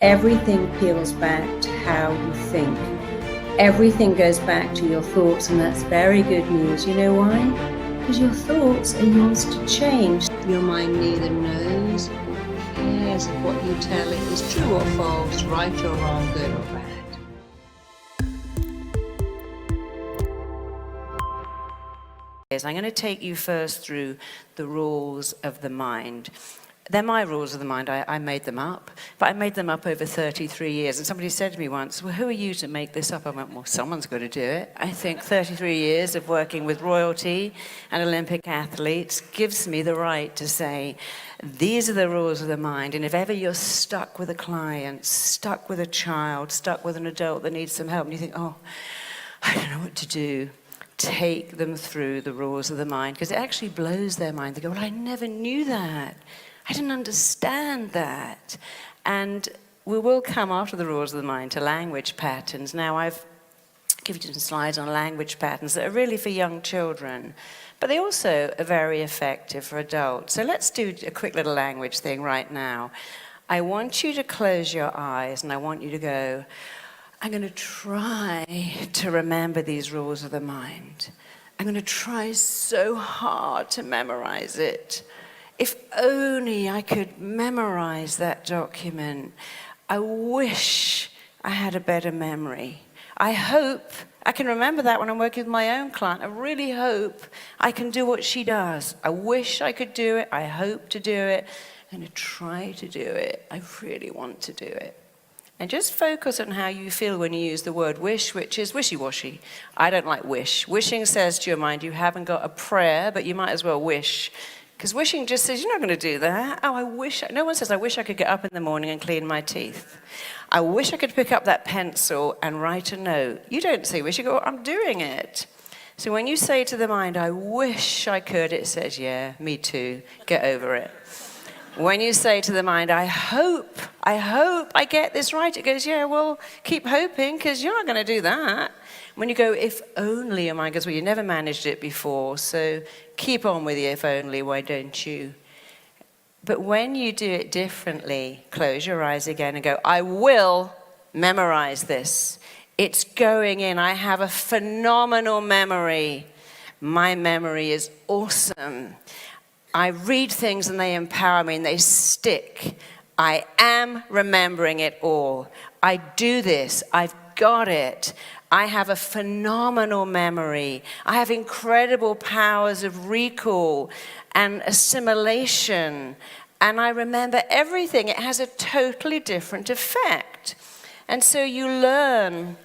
Everything peels back to how you think. Everything goes back to your thoughts, and that's very good news. You know why? Because your thoughts are yours to change. Your mind neither knows or cares if what you tell it is true or false, right or wrong, good or bad. I'm going to take you first through the rules of the mind. They're my rules of the mind. I made them up, but I made them up over 33 years. And somebody said to me once, well, who are you to make this up? I went, well, someone's got to do it. I think 33 years of working with royalty and Olympic athletes gives me the right to say, these are the rules of the mind. And if ever you're stuck with a client, stuck with a child, stuck with an adult that needs some help, and you think, oh, I don't know what to do, take them through the rules of the mind, because it actually blows their mind. They go, well, I never knew that. I didn't understand that. And we will come after the rules of the mind to language patterns. Now, I've given you some slides on language patterns that are really for young children, but they also are very effective for adults. So let's do a quick little language thing right now. I want you to close your eyes, and I want you to go, I'm going to try to remember these rules of the mind. I'm going to try so hard to memorize it. If only I could memorize that document. I wish I had a better memory. I hope I can remember that when I'm working with my own client. I really hope I can do what she does. I wish I could do it. I hope to do it. I'm going to try to do it. I really want to do it. And just focus on how you feel when you use the word wish, which is wishy-washy. I don't like wish. Wishing says to your mind, you haven't got a prayer, but you might as well wish. Because wishing just says, you're not going to do that. Oh, I wish. No one says, I wish I could get up in the morning and clean my teeth. I wish I could pick up that pencil and write a note. You don't say wish, you go, I'm doing it. So when you say to the mind, I wish I could, it says, yeah, me too. Get over it. When you say to the mind, I hope I get this right, it goes, yeah, well, keep hoping, because you're not going to do that. When you go, if only, your mind goes, well, you never managed it before, so keep on with the if only, why don't you? But when you do it differently, close your eyes again and go, I will memorize this. It's going in. I have a phenomenal memory. My memory is awesome. I read things and they empower me and they stick. I am remembering it all. I do this. I've got it. I have a phenomenal memory. I have incredible powers of recall and assimilation. And I remember everything. It has a totally different effect. And so you learn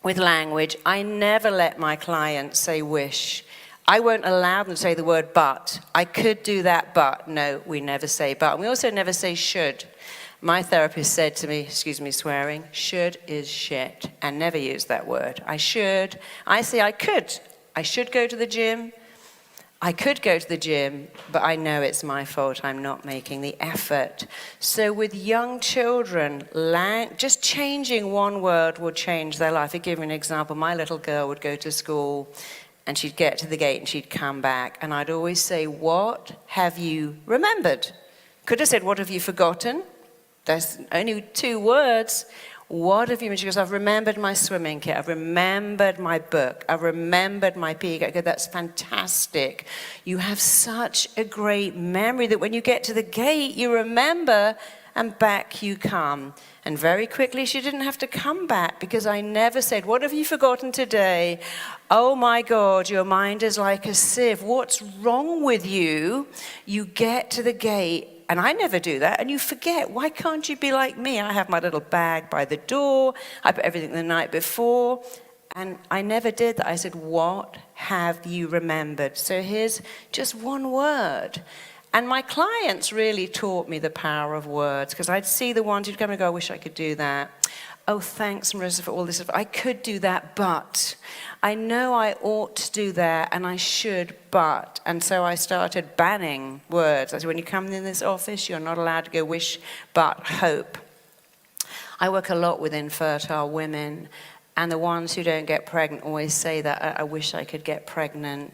with language. I never let my clients say wish. I won't allow them to say the word but. I could do that, but. No, we never say but. And we also never say should. My therapist said to me, excuse me swearing, should is shit, and never use that word. I should. I say I could. I should go to the gym. I could go to the gym, but I know it's my fault. I'm not making the effort. So with young children, just changing one word will change their life. I'll give you an example. My little girl would go to school, and she'd get to the gate and she'd come back. And I'd always say, what have you remembered? Could have said, what have you forgotten? There's only 2 words. What have you? She goes, I've remembered my swimming kit. I've remembered my book. I've remembered my PE. I go, that's fantastic. You have such a great memory that when you get to the gate, you remember and back you come. And very quickly, she didn't have to come back because I never said, what have you forgotten today? Oh my God, your mind is like a sieve. What's wrong with you? You get to the gate, and I never do that, and you forget. Why can't you be like me? I have my little bag by the door. I put everything the night before, and I never did that. I said, what have you remembered? So here's just one word. And my clients really taught me the power of words, because I'd see the ones who'd come and go, I wish I could do that. Oh, thanks, Marisa, for all this. I could do that, but I know I ought to do that, and I should, but. And so I started banning words. I said, when you come in this office, you're not allowed to go wish, but, hope. I work a lot with infertile women, and the ones who don't get pregnant always say that, I wish I could get pregnant.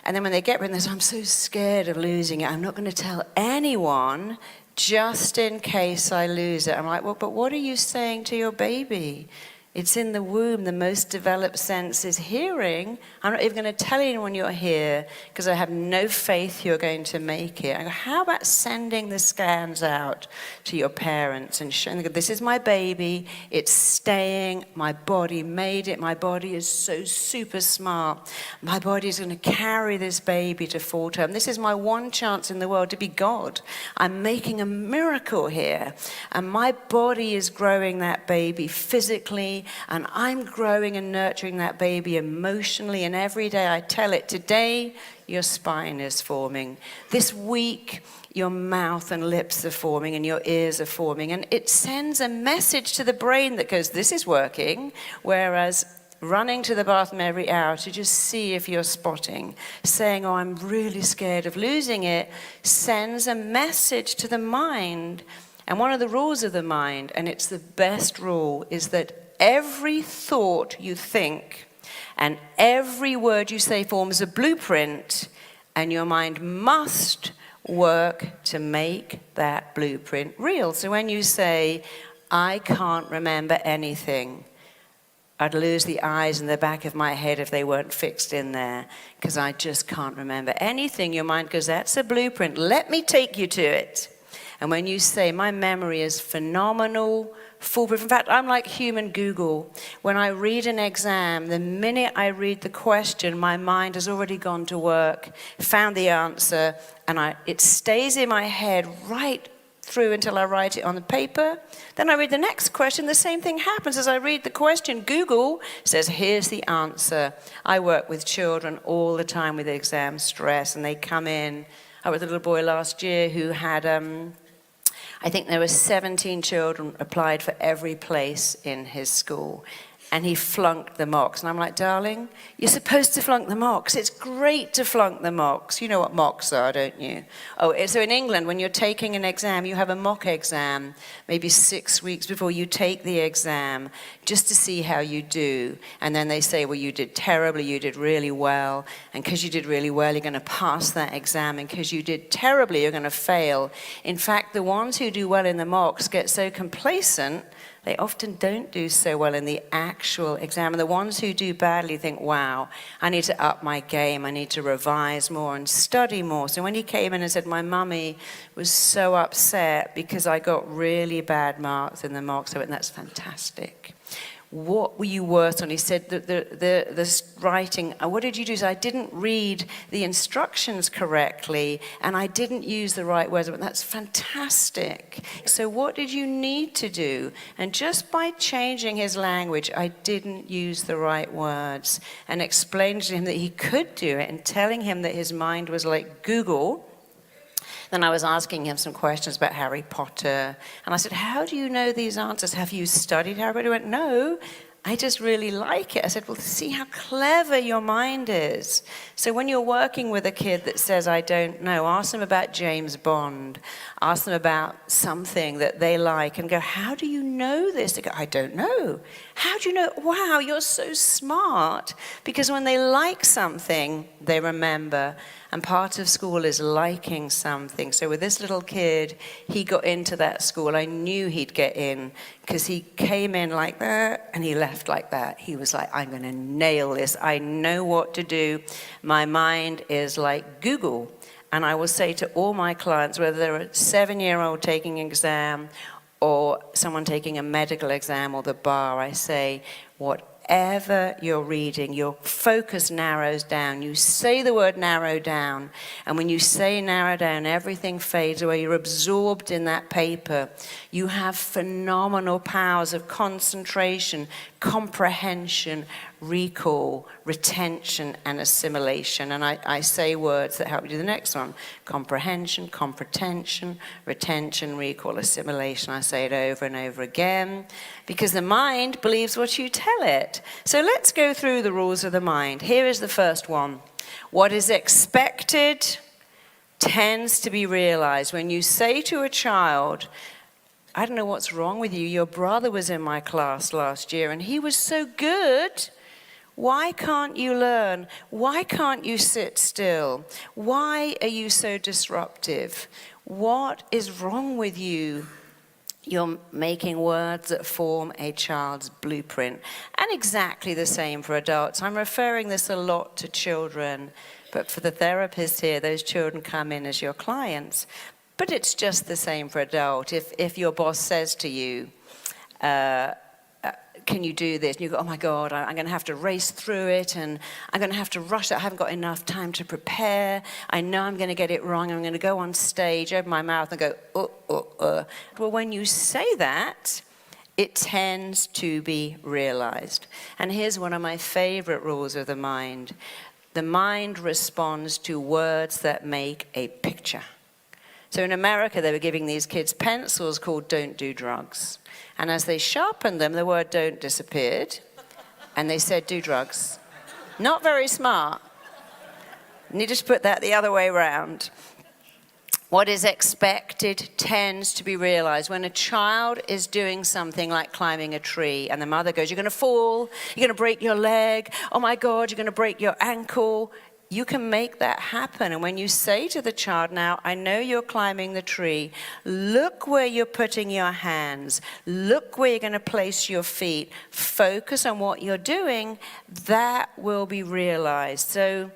And then when they get pregnant, they say, I'm so scared of losing it. I'm not going to tell anyone just in case I lose it. I'm like, well, but what are you saying to your baby? It's in the womb. The most developed sense is hearing. I'm not even going to tell anyone you're here because I have no faith you're going to make it. I go, how about sending the scans out to your parents and showing them, this is my baby, it's staying, my body made it, my body is so super smart. My body is going to carry this baby to full term. This is my one chance in the world to be God. I'm making a miracle here. And my body is growing that baby physically, and I'm growing and nurturing that baby emotionally, and every day I tell it, today your spine is forming. This week your mouth and lips are forming and your ears are forming, and it sends a message to the brain that goes, this is working, whereas running to the bathroom every hour to just see if you're spotting, saying, oh, I'm really scared of losing it, sends a message to the mind. And one of the rules of the mind, and it's the best rule, is that every thought you think and every word you say forms a blueprint, and your mind must work to make that blueprint real. So when you say, I can't remember anything, I'd lose the eyes in the back of my head if they weren't fixed in there, because I just can't remember anything. Your mind goes, that's a blueprint. Let me take you to it. And when you say, my memory is phenomenal, foolproof. In fact, I'm like human Google. When I read an exam, the minute I read the question, my mind has already gone to work, found the answer, and it stays in my head right through until I write it on the paper. Then I read the next question, the same thing happens. As I read the question, Google says, here's the answer. I work with children all the time with exam stress, and they come in. I was a little boy last year who had, I think there were 17 children applied for every place in his school, and he flunked the mocks. And I'm like, darling, you're supposed to flunk the mocks. It's great to flunk the mocks. You know what mocks are, don't you? Oh, so in England, when you're taking an exam, you have a mock exam, maybe 6 weeks before you take the exam, just to see how you do. And then they say, well, you did terribly, you did really well. And because you did really well, you're going to pass that exam. And because you did terribly, you're going to fail. In fact, the ones who do well in the mocks get so complacent, they often don't do so well in the actual exam. And the ones who do badly think, wow, I need to up my game. I need to revise more and study more. So when he came in and said, my mummy was so upset because I got really bad marks in the mocks, I went, that's fantastic. What were you worse on? He said that the writing, what did you do? So I didn't read the instructions correctly, and I didn't use the right words. But that's fantastic. So what did you need to do? And just by changing his language, I didn't use the right words, and explained to him that he could do it, and telling him that his mind was like Google. Then I was asking him some questions about Harry Potter. And I said, how do you know these answers? Have you studied Harry Potter? He went, no, I just really like it. I said, well, see how clever your mind is. So when you're working with a kid that says, I don't know, ask them about James Bond. Ask them about something that they like and go, how do you know this? They go, I don't know. How do you know? Wow, you're so smart. Because when they like something, they remember. And part of school is liking something. So with this little kid, he got into that school. I knew he'd get in because he came in like that and he left like that. He was like, I'm going to nail this. I know what to do. My mind is like Google. And I will say to all my clients, whether they're a 7-year-old taking an exam or someone taking a medical exam or the bar, I say, whatever you're reading, your focus narrows down. You say the word narrow down, and when you say narrow down, everything fades away. You're absorbed in that paper. You have phenomenal powers of concentration, comprehension, recall, retention, and assimilation. And I say words that help you do the next one. Comprehension, comprehension, retention, recall, assimilation. I say it over and over again because the mind believes what you tell it. So let's go through the rules of the mind. Here is the first one. What is expected tends to be realized. When you say to a child, I don't know what's wrong with you. Your brother was in my class last year and he was so good. Why can't you learn? Why can't you sit still? Why are you so disruptive? What is wrong with you? You're making words that form a child's blueprint. And exactly the same for adults. I'm referring this a lot to children, but for the therapist here, those children come in as your clients. But it's just the same for adult. If your boss says to you, can you do this? And you go, oh my God, I'm going to have to race through it, and I'm going to have to rush it. I haven't got enough time to prepare. I know I'm going to get it wrong. I'm going to go on stage, open my mouth and go, Well, when you say that, it tends to be realized. And here's one of my favorite rules of the mind. The mind responds to words that make a picture. So in America, they were giving these kids pencils called "Don't Do Drugs." And as they sharpened them, the word "don't" disappeared. And they said, "Do drugs." Not very smart. Needed to put that the other way around. What is expected tends to be realized. When a child is doing something like climbing a tree, and the mother goes, "You're going to fall, you're going to break your leg, oh my God, you're going to break your ankle," you can make that happen. And when you say to the child, now, I know you're climbing the tree, look where you're putting your hands, look where you're going to place your feet, focus on what you're doing, that will be realized. So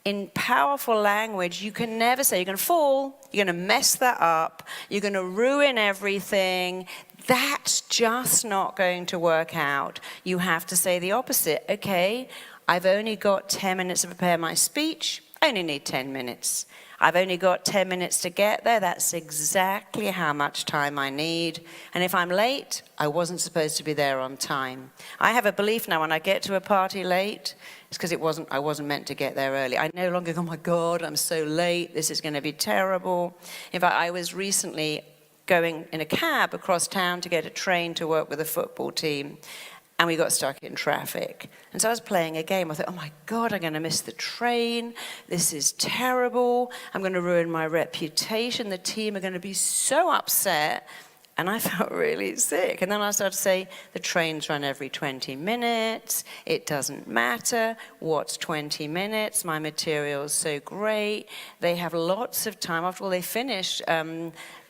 in powerful language, you can never say, you're going to fall, you're going to mess that up, you're going to ruin everything. That's just not going to work out. You have to say the opposite. Okay, I've only got 10 minutes to prepare my speech. I only need 10 minutes. I've only got 10 minutes to get there. That's exactly how much time I need. And if I'm late, I wasn't supposed to be there on time. I have a belief now when I get to a party late, it's because I wasn't meant to get there early. I no longer go, oh my God, I'm so late. This is going to be terrible. In fact, I was recently going in a cab across town to get a train to work with a football team. And we got stuck in traffic. And so I was playing a game. I thought, oh my God, I'm going to miss the train. This is terrible. I'm going to ruin my reputation. The team are going to be so upset. And I felt really sick. And then I started to say, the trains run every 20 minutes. It doesn't matter. What's 20 minutes? My material's so great. They have lots of time. After all, they finished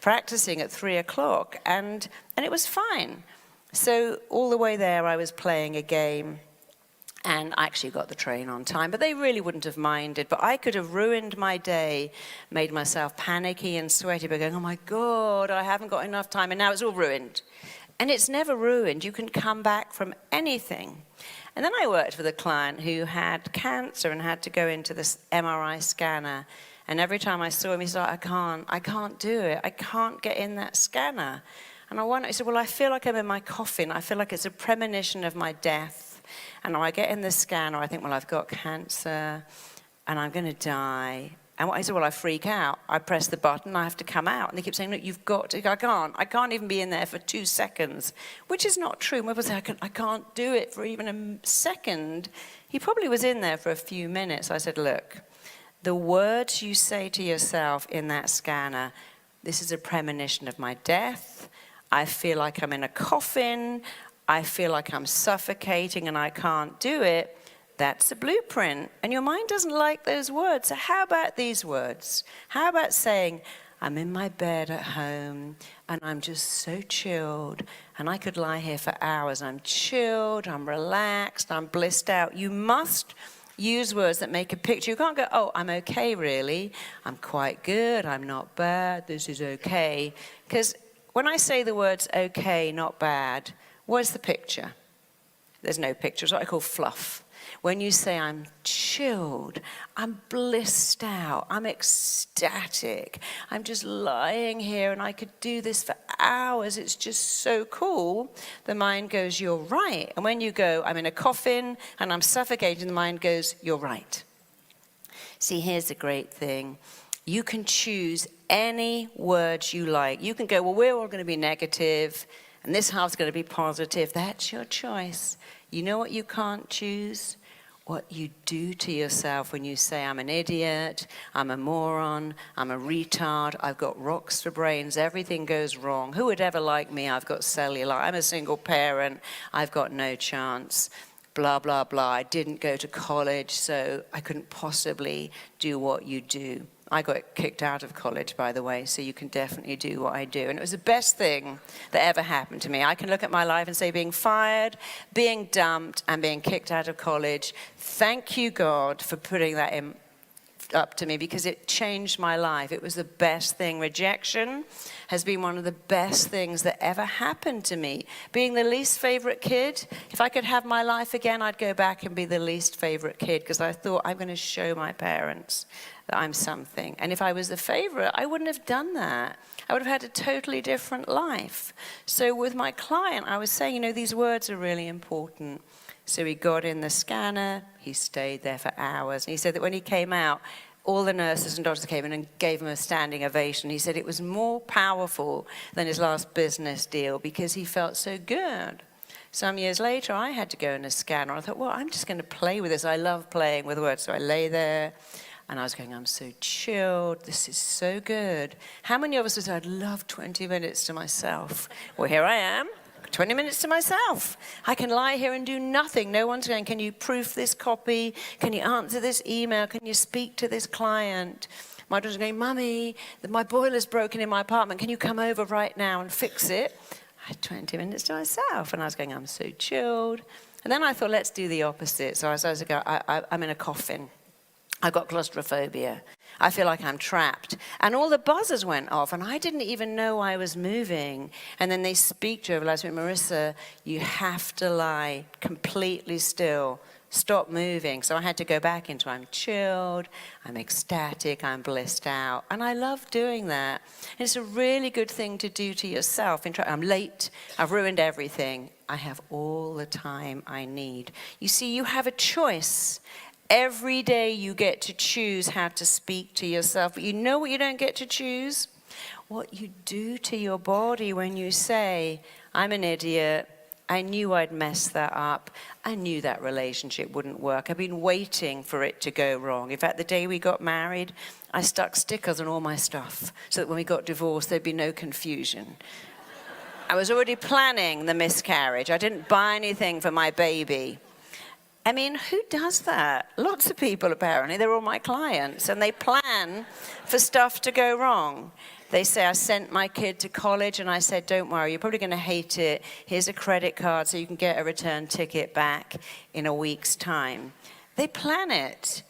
practicing at 3 o'clock. And it was fine. So all the way there, I was playing a game, and I actually got the train on time, but they really wouldn't have minded. But I could have ruined my day, made myself panicky and sweaty by going, oh my God, I haven't got enough time, and now it's all ruined. And it's never ruined. You can come back from anything. And then I worked with a client who had cancer and had to go into this MRI scanner. And every time I saw him, he said, I can't do it. I can't get in that scanner. And I said, well, I feel like I'm in my coffin. I feel like it's a premonition of my death. And I get in the scanner, I think, well, I've got cancer and I'm going to die. And I said, well, I freak out. I press the button, I have to come out. And they keep saying, look, you've got to, I can't even be in there for 2 seconds, which is not true. When people say, I can't do it for even a second, he probably was in there for a few minutes. I said, look, the words you say to yourself in that scanner, this is a premonition of my death. I feel like I'm in a coffin. I feel like I'm suffocating and I can't do it. That's a blueprint. And your mind doesn't like those words. So how about these words? How about saying, I'm in my bed at home and I'm just so chilled and I could lie here for hours. I'm chilled, I'm relaxed, I'm blissed out. You must use words that make a picture. You can't go, oh, I'm okay really. I'm quite good, I'm not bad, this is okay. Because when I say the words okay, not bad, where's the picture? There's no picture. It's what I call fluff. When you say I'm chilled, I'm blissed out, I'm ecstatic, I'm just lying here and I could do this for hours, it's just so cool, the mind goes, you're right. And when you go, I'm in a coffin and I'm suffocating, the mind goes, you're right. See, here's the great thing. You can choose any words you like. You can go, well, we're all going to be negative, and this half's going to be positive. That's your choice. You know what you can't choose? What you do to yourself when you say, I'm an idiot, I'm a moron, I'm a retard, I've got rocks for brains, everything goes wrong. Who would ever like me? I've got cellulite, I'm a single parent, I've got no chance. blah, blah, blah. I didn't go to college, so I couldn't possibly do what you do. I got kicked out of college, by the way, so you can definitely do what I do. And it was the best thing that ever happened to me. I can look at my life and say being fired, being dumped, and being kicked out of college, thank you, God, for putting that in up to me, because it changed my life. It was the best thing. Rejection has been one of the best things that ever happened to me. Being the least favorite kid, if I could have my life again, I'd go back and be the least favorite kid, because I thought, I'm going to show my parents that I'm something. And if I was the favorite, I wouldn't have done that. I would have had a totally different life. So with my client, I was saying, these words are really important. So he got in the scanner, he stayed there for hours. And he said that when he came out, all the nurses and doctors came in and gave him a standing ovation. He said it was more powerful than his last business deal because he felt so good. Some years later, I had to go in a scanner. I thought, well, I'm just going to play with this. I love playing with words. So I lay there, and I was going, I'm so chilled. This is so good. How many of us would say, I'd love 20 minutes to myself? Well, here I am. 20 minutes to myself. I can lie here and do nothing. No one's going, can you proof this copy? Can you answer this email? Can you speak to this client? My daughter's going, Mummy, my boiler's broken in my apartment. Can you come over right now and fix it? I had 20 minutes to myself. And I was going, I'm so chilled. And then I thought, let's do the opposite. So I was going, I'm in a coffin. I got claustrophobia. I feel like I'm trapped. And all the buzzers went off, and I didn't even know I was moving. And then they speak to her, like, Marisa, you have to lie completely still. Stop moving. So I had to go back into I'm chilled, I'm ecstatic, I'm blissed out. And I love doing that. And it's a really good thing to do to yourself. I'm late, I've ruined everything. I have all the time I need. You see, you have a choice. Every day you get to choose how to speak to yourself. But you know what you don't get to choose? What you do to your body when you say, I'm an idiot. I knew I'd mess that up. I knew that relationship wouldn't work. I've been waiting for it to go wrong. In fact, the day we got married, I stuck stickers on all my stuff so that when we got divorced, there'd be no confusion. I was already planning the miscarriage. I didn't buy anything for my baby. I mean, who does that? Lots of people, apparently. They're all my clients, and they plan for stuff to go wrong. They say, I sent my kid to college, and I said, don't worry, you're probably going to hate it. Here's a credit card so you can get a return ticket back in a week's time. They plan it,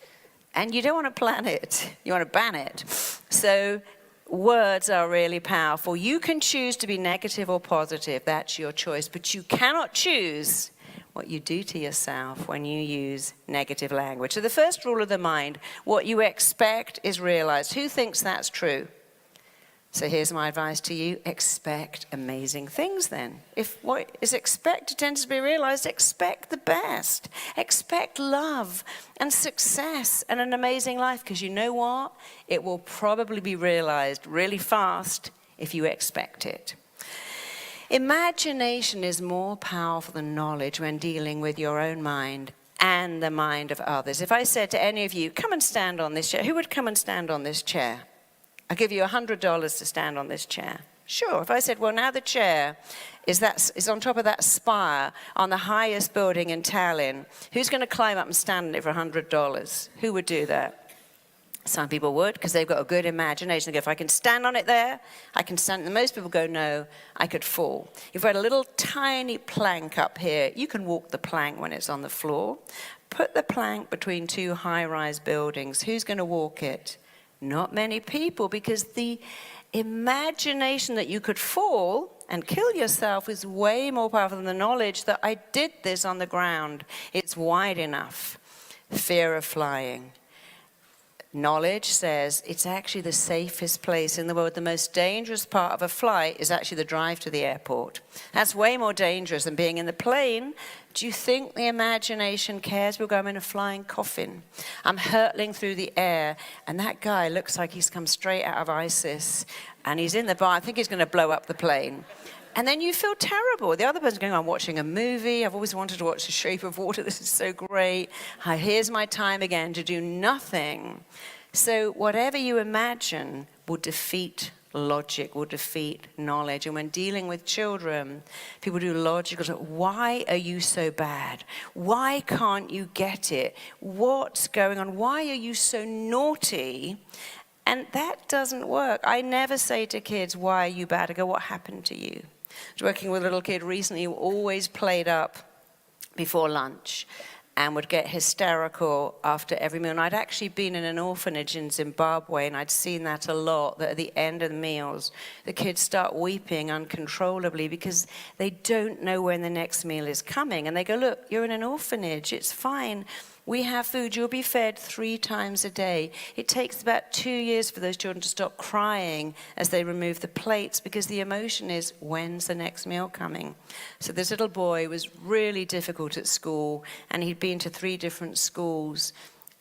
and you don't want to plan it. You want to ban it. So words are really powerful. You can choose to be negative or positive. That's your choice, but you cannot choose what you do to yourself when you use negative language. So the first rule of the mind, what you expect is realized. Who thinks that's true? So here's my advice to you. Expect amazing things then. If what is expected tends to be realized, expect the best. Expect love and success and an amazing life, because you know what? It will probably be realized really fast if you expect it. Imagination is more powerful than knowledge when dealing with your own mind and the mind of others. If I said to any of you, come and stand on this chair, who would come and stand on this chair? I'll give you $100 to stand on this chair. Sure. If I said, well, now the chair is on top of that spire on the highest building in Tallinn, who's going to climb up and stand on it for $100? Who would do that? Some people would, because they've got a good imagination. They go, if I can stand on it there, I can stand. And most people go, no, I could fall. If we had a little tiny plank up here, you can walk the plank when it's on the floor. Put the plank between two high-rise buildings. Who's going to walk it? Not many people, because the imagination that you could fall and kill yourself is way more powerful than the knowledge that I did this on the ground. It's wide enough. Fear of flying. Knowledge says it's actually the safest place in the world. The most dangerous part of a flight is actually the drive to the airport. That's way more dangerous than being in the plane. Do you think the imagination cares? We'll go, I'm in a flying coffin. I'm hurtling through the air, and that guy looks like he's come straight out of ISIS, and he's in the bar. I think he's going to blow up the plane. And then you feel terrible. The other person's going, I'm watching a movie. I've always wanted to watch The Shape of Water. This is so great. Here's my time again to do nothing. So whatever you imagine will defeat logic will defeat knowledge. And when dealing with children, people do logical stuff. Why are you so bad? Why can't you get it? What's going on? Why are you so naughty? And that doesn't work. I never say to kids, why are you bad? I go, what happened to you? I was working with a little kid recently who always played up before lunch and would get hysterical after every meal. And I'd actually been in an orphanage in Zimbabwe, and I'd seen that a lot, that at the end of the meals, the kids start weeping uncontrollably because they don't know when the next meal is coming. And they go, look, you're in an orphanage, it's fine. We have food, you'll be fed 3 times a day. It takes about 2 years for those children to stop crying as they remove the plates, because the emotion is, when's the next meal coming? So this little boy was really difficult at school, and he'd been to 3 different schools.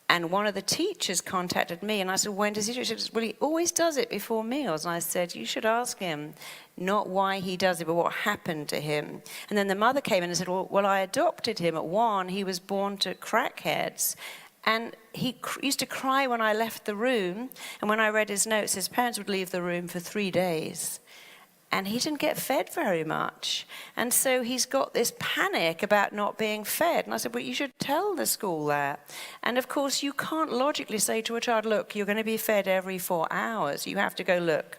And one of the teachers contacted me, and I said, when does he do it? She said, well, he always does it before meals. And I said, you should ask him, not why he does it, but what happened to him. And then the mother came in and said, well, I adopted him at 1. He was born to crackheads. And he used to cry when I left the room. And when I read his notes, his parents would leave the room for 3 days. And he didn't get fed very much. And so he's got this panic about not being fed. And I said, well, you should tell the school that. And of course, you can't logically say to a child, look, you're going to be fed every 4 hours. You have to go, look,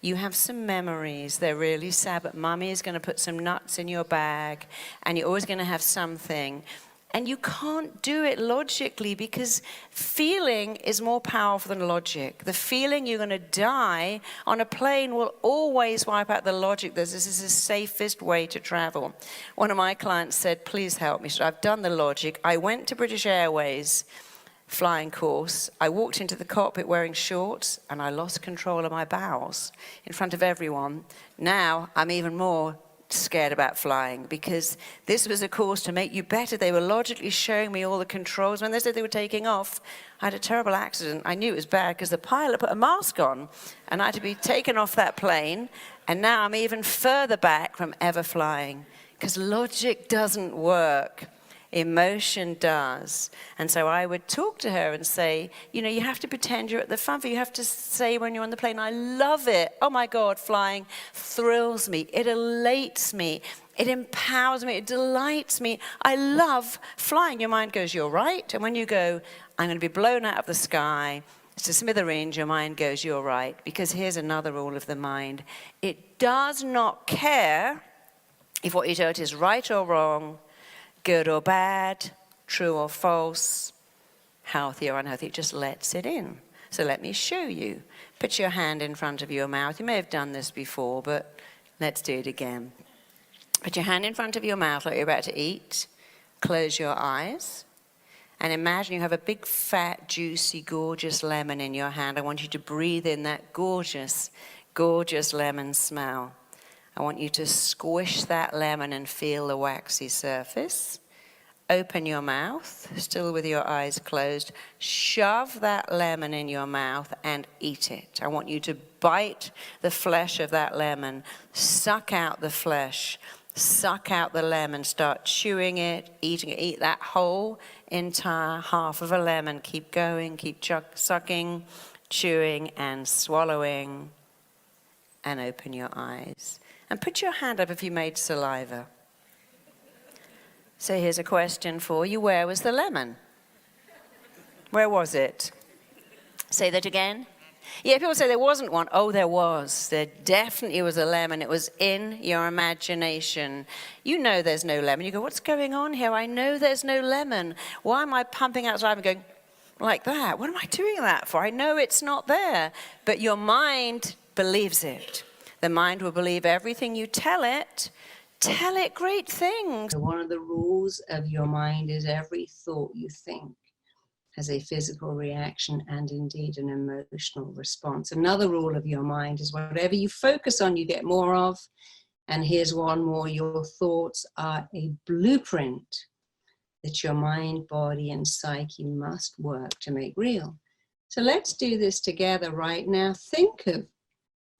you have some memories. They're really sad, but Mummy is going to put some nuts in your bag, and you're always going to have something. And you can't do it logically, because feeling is more powerful than logic. The feeling you're going to die on a plane will always wipe out the logic. This is the safest way to travel. One of my clients said, please help me. She said, I've done the logic. I went to British Airways flying course. I walked into the cockpit wearing shorts, and I lost control of my bowels in front of everyone. Now I'm even more scared about flying, because this was a course to make you better. They were logically showing me all the controls. When they said they were taking off, I had a terrible accident. I knew it was bad because the pilot put a mask on, and I had to be taken off that plane. And now I'm even further back from ever flying, because logic doesn't work. Emotion does. And so I would talk to her and say, you know, you have to pretend you're at the front. You have to say when you're on the plane, I love it. Oh my God, flying thrills me. It elates me. It empowers me. It delights me. I love flying. Your mind goes, you're right. And when you go, I'm going to be blown out of the sky, it's a smithereens, your mind goes, you're right. Because here's another rule of the mind. It does not care if what you do is right or wrong, good or bad, true or false, healthy or unhealthy. It just lets it in. So let me show you. Put your hand in front of your mouth. You may have done this before, but let's do it again. Put your hand in front of your mouth like you're about to eat. Close your eyes. And imagine you have a big, fat, juicy, gorgeous lemon in your hand. I want you to breathe in that gorgeous, gorgeous lemon smell. I want you to squish that lemon and feel the waxy surface. Open your mouth, still with your eyes closed. Shove that lemon in your mouth and eat it. I want you to bite the flesh of that lemon, suck out the flesh, suck out the lemon, start chewing it, eating it. Eat that whole entire half of a lemon. Keep going, keep sucking, chewing, and swallowing. And open your eyes. And put your hand up if you made saliva. So here's a question for you. Where was the lemon? Where was it? Say that again. Yeah, people say there wasn't one. Oh, there was. There definitely was a lemon. It was in your imagination. You know there's no lemon. You go, what's going on here? I know there's no lemon. Why am I pumping out saliva and going like that? What am I doing that for? I know it's not there. But your mind believes it. The mind will believe everything you tell it. Tell it great things. One of the rules of your mind is every thought you think has a physical reaction and indeed an emotional response. Another rule of your mind is whatever you focus on, you get more of. And here's one more. Your thoughts are a blueprint that your mind, body, and psyche must work to make real. So let's do this together right now. Think of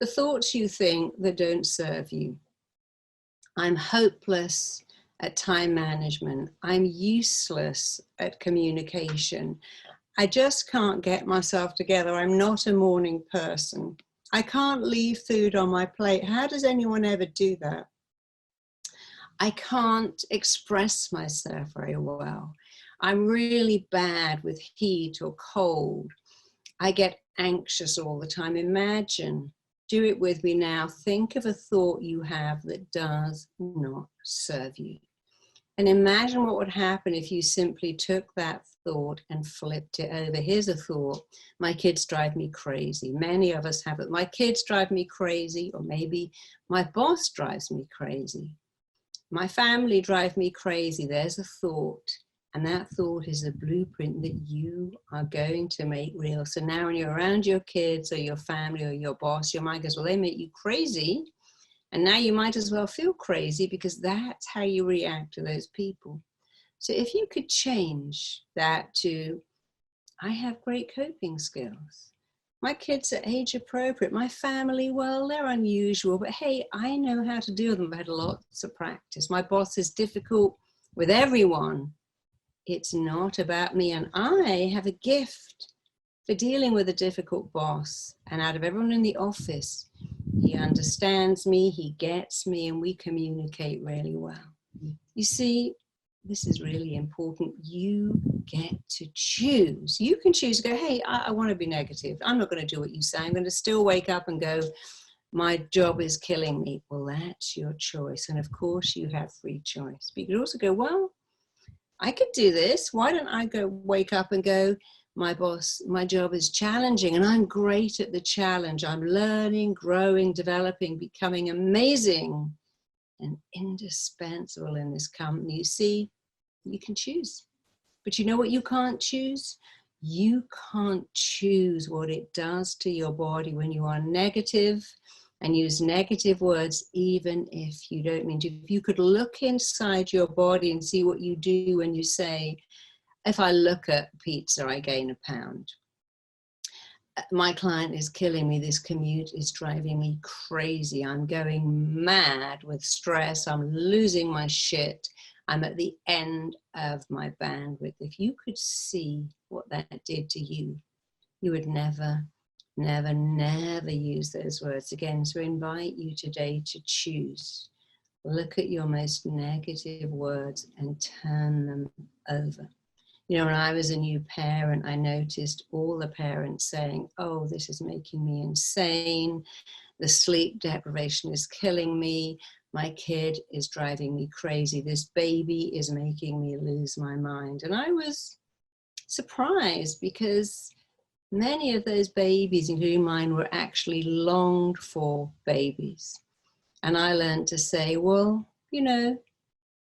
the thoughts you think that don't serve you. I'm hopeless at time management. I'm useless at communication. I just can't get myself together. I'm not a morning person. I can't leave food on my plate. How does anyone ever do that? I can't express myself very well. I'm really bad with heat or cold. I get anxious all the time. Imagine, do it with me now. Think of a thought you have that does not serve you. And imagine what would happen if you simply took that thought and flipped it over. Here's a thought. My kids drive me crazy. Many of us have it. My kids drive me crazy, or maybe my boss drives me crazy. My family drive me crazy. There's a thought. And that thought is a blueprint that you are going to make real. So now when you're around your kids or your family or your boss, your mind goes, well, they make you crazy. And now you might as well feel crazy, because that's how you react to those people. So if you could change that to, I have great coping skills. My kids are age appropriate. My family, well, they're unusual, but hey, I know how to deal with them. I've had lots of practice. My boss is difficult with everyone. It's not about me. And I have a gift for dealing with a difficult boss. And out of everyone in the office, he understands me, he gets me, and we communicate really well. You see, this is really important. You get to choose. You can choose to go, hey, I want to be negative. I'm not going to do what you say. I'm going to still wake up and go, my job is killing me. Well, that's your choice. And of course, you have free choice. But you could also go, well, I could do this. Why don't I go wake up and go, my boss, my job is challenging and I'm great at the challenge. I'm learning, growing, developing, becoming amazing and indispensable in this company. You see, you can choose. But you know what you can't choose? You can't choose what it does to your body when you are negative and use negative words, even if you don't mean to. If you could look inside your body and see what you do when you say, if I look at pizza, I gain a pound. My client is killing me. This commute is driving me crazy. I'm going mad with stress. I'm losing my shit. I'm at the end of my bandwidth. If you could see what that did to you, you would never, never, never use those words again. So I invite you today to choose. Look at your most negative words and turn them over. You know, when I was a new parent, I noticed all the parents saying, oh, this is making me insane. The sleep deprivation is killing me. My kid is driving me crazy. This baby is making me lose my mind. And I was surprised because many of those babies, including mine, were actually longed for babies. And I learned to say, well, you know,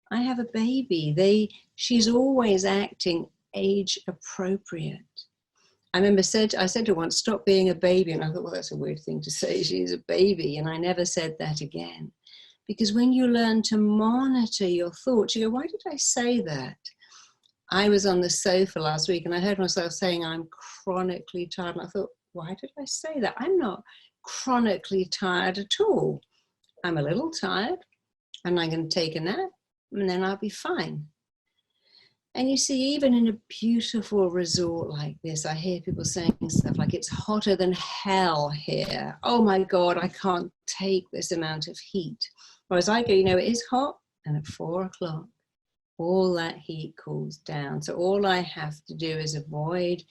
I have a baby. She's always acting age appropriate. I remember I said to her once, stop being a baby. And I thought, well, that's a weird thing to say. She's a baby. And I never said that again. Because when you learn to monitor your thoughts, you go, why did I say that? I was on the sofa last week and I heard myself saying, I'm chronically tired. And I thought, why did I say that? I'm not chronically tired at all. I'm a little tired and I'm going to take a nap and then I'll be fine. And you see, even in a beautiful resort like this, I hear people saying stuff like, it's hotter than hell here. Oh my God, I can't take this amount of heat. Whereas I go, you know, it is hot, and at 4 o'clock, all that heat cools down. So all I have to do is avoid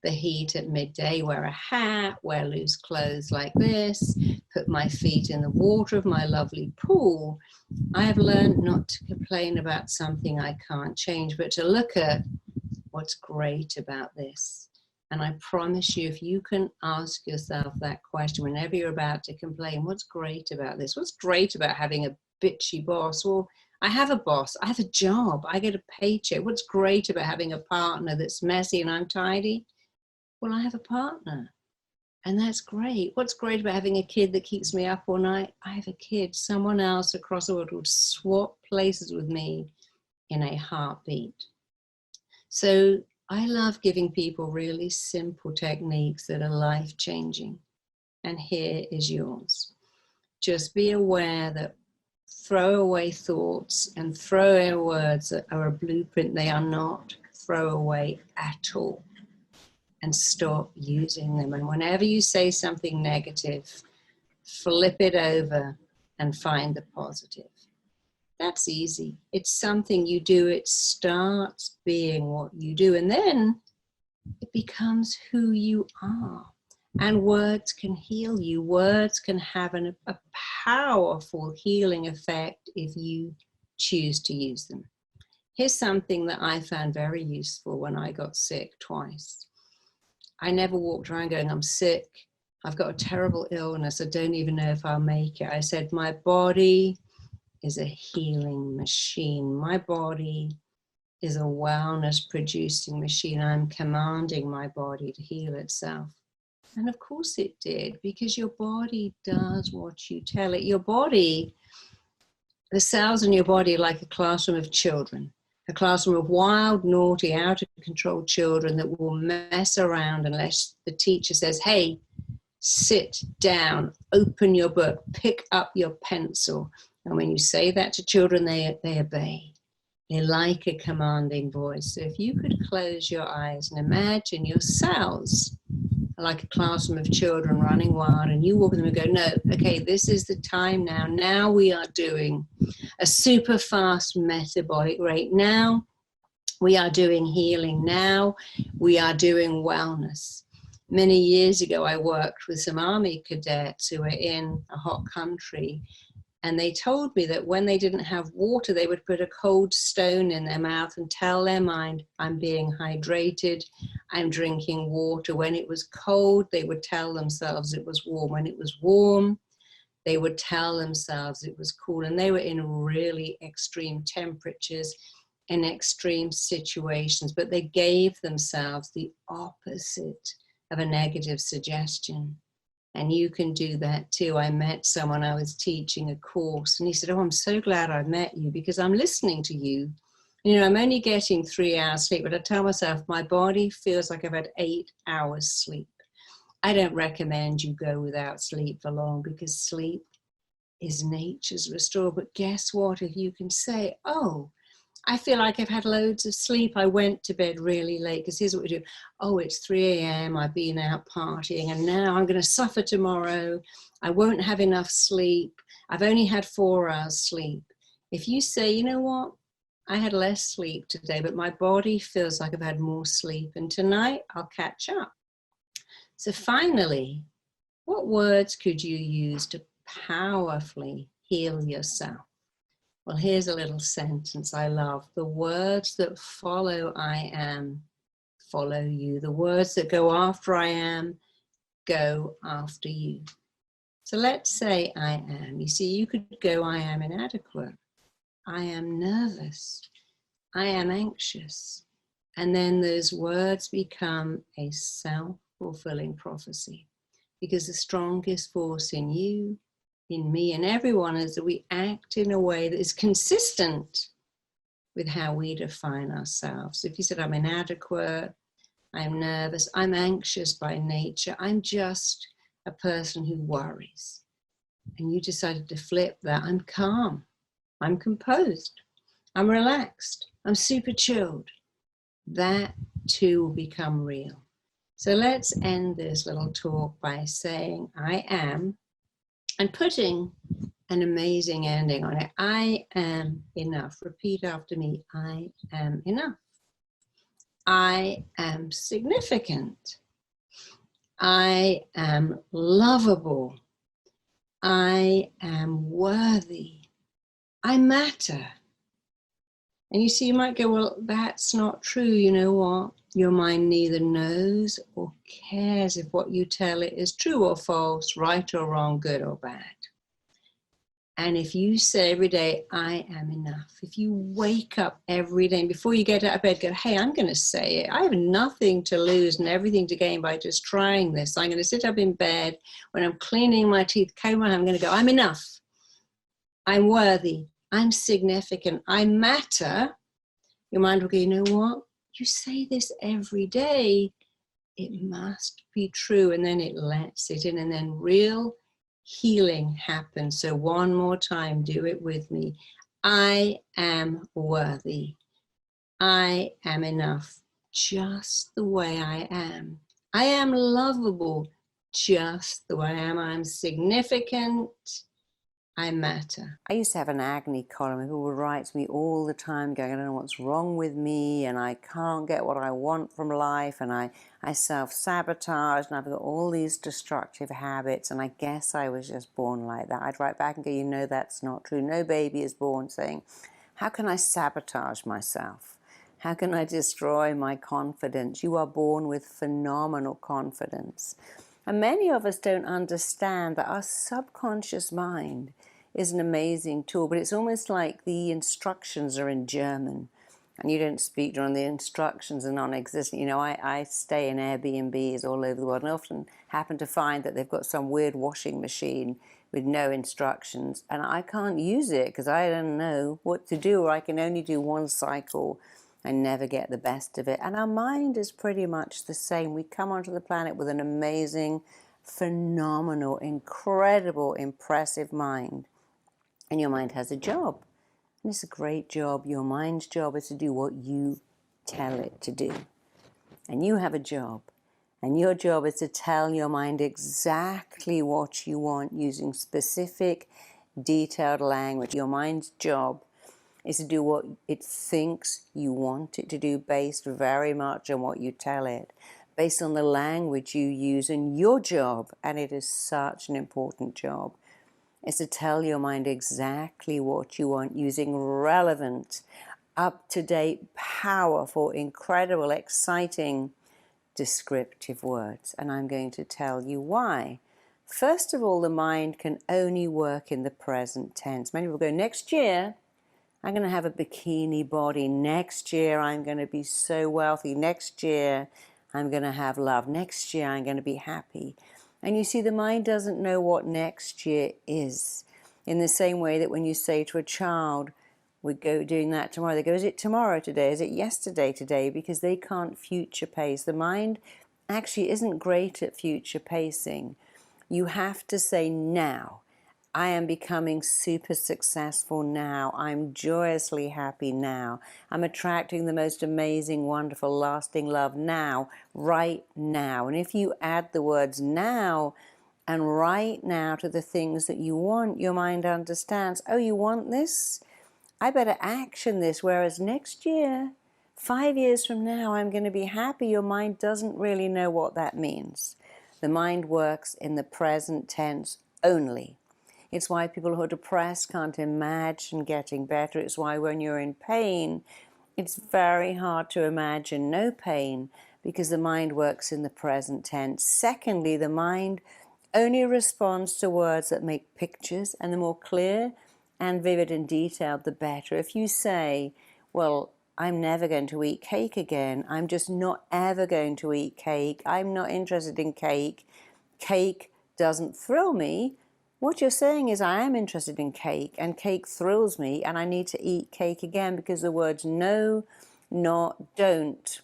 the heat at midday, wear a hat, wear loose clothes like this, put my feet in the water of my lovely pool. I have learned not to complain about something I can't change, but to look at what's great about this. And I promise you, if you can ask yourself that question whenever you're about to complain, what's great about this? What's great about having a bitchy boss? Well, I have a boss, I have a job, I get a paycheck. What's great about having a partner that's messy and I'm tidy? Well, I have a partner, and that's great. What's great about having a kid that keeps me up all night? I have a kid. Someone else across the world would swap places with me in a heartbeat. So I love giving people really simple techniques that are life-changing, and here is yours. Just be aware that throwaway thoughts and throwaway words are a blueprint. They are not throwaway at all. and stop using them. And whenever you say something negative, flip it over and find the positive. That's easy. It's something you do. It starts being what you do, and then it becomes who you are. And words can heal you. Words can have a powerful healing effect if you choose to use them. Here's something that I found very useful when I got sick twice. I never walked around going, I'm sick, I've got a terrible illness, I don't even know if I'll make it. I said, my body is a healing machine. My body is a wellness producing machine. I'm commanding my body to heal itself. And of course it did, because your body does what you tell it. Your body, the cells in your body are like a classroom of children, a classroom of wild, naughty, out of control children that will mess around unless the teacher says, hey, sit down, open your book, pick up your pencil. And when you say that to children, they obey. They like a commanding voice. So if you could close your eyes and imagine your cells like a classroom of children running wild, and you walk in them and go, no, okay, this is the time now. Now we are doing a super fast metabolic rate. Now we are doing healing. Now we are doing wellness. Many years ago, I worked with some army cadets who were in a hot country, and they told me that when they didn't have water, they would put a cold stone in their mouth and tell their mind, I'm being hydrated, I'm drinking water. When it was cold, they would tell themselves it was warm. When it was warm, they would tell themselves it was cool. And they were in really extreme temperatures, in extreme situations, but they gave themselves the opposite of a negative suggestion. And you can do that too. I met someone, I was teaching a course, and he said, oh, I'm so glad I met you because I'm listening to you. You know, I'm only getting 3 hours sleep, but I tell myself my body feels like I've had 8 hours sleep. I don't recommend you go without sleep for long because sleep is nature's restore. But guess what? If you can say, oh, I feel like I've had loads of sleep. I went to bed really late because here's what we do. Oh, it's 3 a.m. I've been out partying and now I'm going to suffer tomorrow. I won't have enough sleep. I've only had 4 hours sleep. If you say, you know what? I had less sleep today, but my body feels like I've had more sleep. And tonight I'll catch up. So finally, what words could you use to powerfully heal yourself? Well, here's a little sentence I love. The words that follow I am, follow you. The words that go after I am, go after you. So let's say I am. You see, you could go, I am inadequate. I am nervous. I am anxious. And then those words become a self-fulfilling prophecy. Because the strongest force in you, in me, and everyone is that we act in a way that is consistent with how we define ourselves. If you said, I'm inadequate, I'm nervous, I'm anxious by nature, I'm just a person who worries. And you decided to flip that, I'm calm, I'm composed, I'm relaxed, I'm super chilled. That too will become real. So let's end this little talk by saying, I am, and putting an amazing ending on it. I am enough. Repeat after me. I am enough. I am significant. I am lovable. I am worthy. I matter. And you see, you might go, well, that's not true. You know what? Your mind neither knows or cares if what you tell it is true or false, right or wrong, good or bad. And if you say every day, I am enough, if you wake up every day and before you get out of bed, go, hey, I'm going to say it. I have nothing to lose and everything to gain by just trying this. I'm going to sit up in bed when I'm cleaning my teeth, comb my hair, I'm going to go, I'm enough. I'm worthy. I'm significant. I matter. Your mind will go, you know what? You say this every day. It must be true. And then it lets it in, and then real healing happens. So one more time, do it with me. I am worthy. I am enough, just the way I am. I am lovable just the way I am. I'm significant. I matter. I used to have an agony column. People would write to me all the time going, I don't know what's wrong with me, and I can't get what I want from life, and I self-sabotage, and I've got all these destructive habits, and I guess I was just born like that. I'd write back and go, you know, that's not true. No baby is born saying, how can I sabotage myself? How can I destroy my confidence? You are born with phenomenal confidence. And many of us don't understand that our subconscious mind is an amazing tool, but it's almost like the instructions are in German and you don't speak German. The instructions are non-existent. You know, I stay in Airbnbs all over the world and I often happen to find that they've got some weird washing machine with no instructions, and I can't use it because I don't know what to do, or I can only do one cycle and never get the best of it. And our mind is pretty much the same. We come onto the planet with an amazing, phenomenal, incredible, impressive mind. And your mind has a job. And it's a great job. Your mind's job is to do what you tell it to do. And you have a job. And your job is to tell your mind exactly what you want using specific, detailed language. Your mind's job is to do what it thinks you want it to do based very much on what you tell it, based on the language you use. And your job, and it is such an important job, is to tell your mind exactly what you want using relevant, up-to-date, powerful, incredible, exciting, descriptive words. And I'm going to tell you why. First of all, the mind can only work in the present tense. Many people go, next year, I'm going to have a bikini body. Next year, I'm going to be so wealthy. Next year, I'm going to have love. Next year, I'm going to be happy. And you see, the mind doesn't know what next year is. In the same way that when you say to a child, we go doing that tomorrow, they go, is it tomorrow today? Is it yesterday today? Because they can't future pace. The mind actually isn't great at future pacing. You have to say now. I am becoming super successful now. I'm joyously happy now. I'm attracting the most amazing, wonderful, lasting love now, right now. And if you add the words now and right now to the things that you want, your mind understands, oh, you want this? I better action this. Whereas next year, 5 years from now, I'm going to be happy. Your mind doesn't really know what that means. The mind works in the present tense only. It's why people who are depressed can't imagine getting better. It's why when you're in pain, it's very hard to imagine no pain because the mind works in the present tense. Secondly, the mind only responds to words that make pictures, and the more clear and vivid and detailed, the better. If you say, well, I'm never going to eat cake again. I'm just not ever going to eat cake. I'm not interested in cake. Cake doesn't thrill me. What you're saying is I am interested in cake and cake thrills me and I need to eat cake again, because the words no, not, don't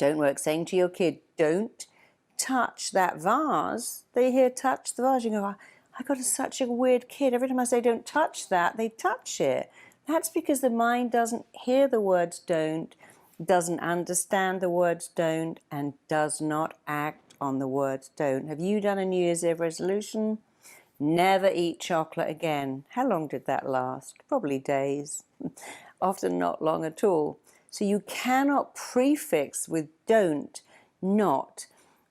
work. Saying to your kid, don't touch that vase, they hear touch the vase. You go, I got such a weird kid. Every time I say don't touch that, they touch it. That's because the mind doesn't hear the words don't, doesn't understand the words don't, and does not act on the words don't. Have you done a New Year's Eve resolution? Never eat chocolate again. How long did that last? Probably days. Often not long at all. So you cannot prefix with don't, not,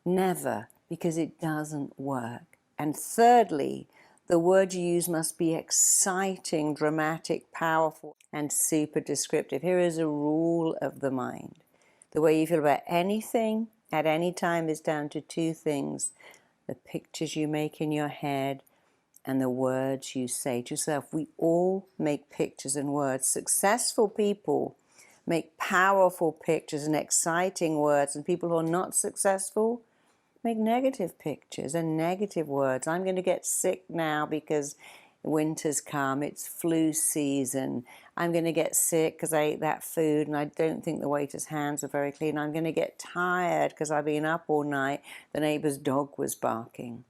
never, because it doesn't work. And thirdly, the word you use must be exciting, dramatic, powerful, and super descriptive. Here is a rule of the mind. The way you feel about anything at any time is down to two things: the pictures you make in your head and the words you say to yourself. We all make pictures and words. Successful people make powerful pictures and exciting words, and people who are not successful make negative pictures and negative words. I'm going to get sick now because winter's come, it's flu season. I'm going to get sick because I ate that food and I don't think the waiter's hands are very clean. I'm going to get tired because I've been up all night, the neighbor's dog was barking.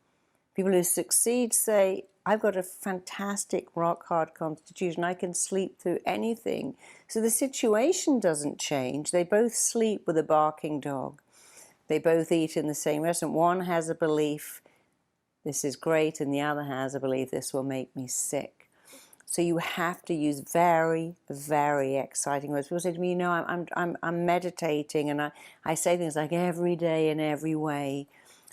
People who succeed say, I've got a fantastic rock-hard constitution. I can sleep through anything. So the situation doesn't change. They both sleep with a barking dog. They both eat in the same restaurant. One has a belief, this is great, and the other has a belief, this will make me sick. So you have to use very, very exciting words. People say to me, I'm meditating, and I say things like, every day in every way,